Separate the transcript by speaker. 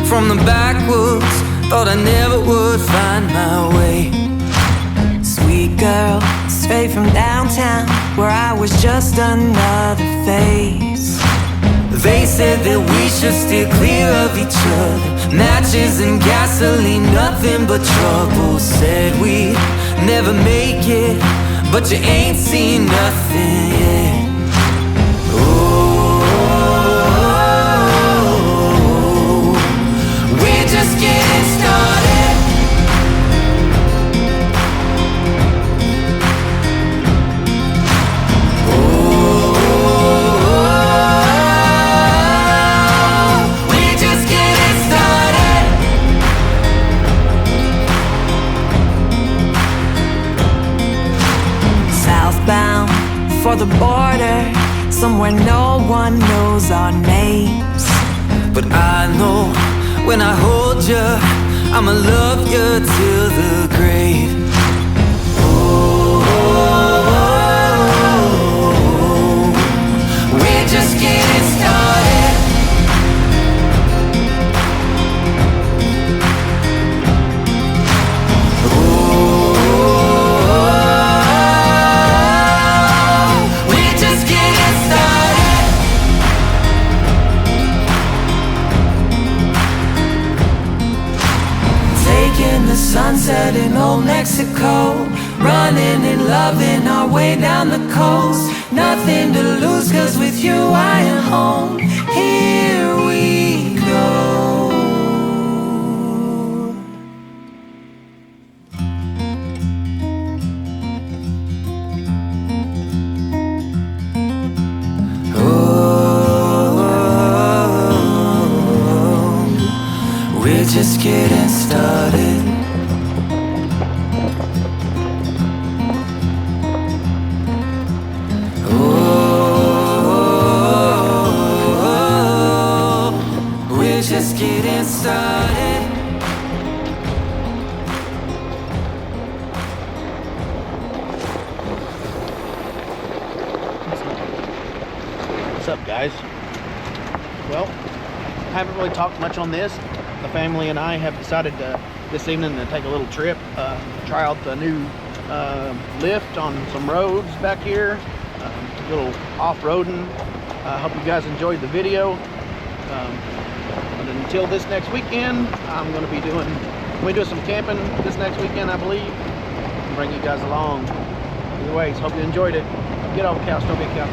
Speaker 1: from the backwoods, thought I never would find my way.
Speaker 2: Sweet girl, straight from downtown, where I was just another face.
Speaker 1: They said that we should steer clear of each other, matches and gasoline, nothing but trouble. Said we'd never make it, but you ain't seen nothing yet. We're just getting started. We're just getting started.
Speaker 2: Southbound for the border, somewhere no one knows our names.
Speaker 1: But I know when I hold you, I'ma love you till the grave. We're just getting started. We're just getting started.
Speaker 2: Taking the sunset in old Mexico, running and loving our way down the coast. Nothing to lose, 'cause with you I am home. Here we go.
Speaker 1: We're just getting started. We're just getting started.
Speaker 3: What's up, guys? Well, I haven't really talked much on this. The family and I have decided this evening to take a little trip, try out the new lift on some roads back here, a little off-roading. I hope you guys enjoyed the video. But until this next weekend, I'm going to be doing some camping this next weekend, I believe. I'll bring you guys along. Anyways, hope you enjoyed it. Get off the couch, don't be a cow.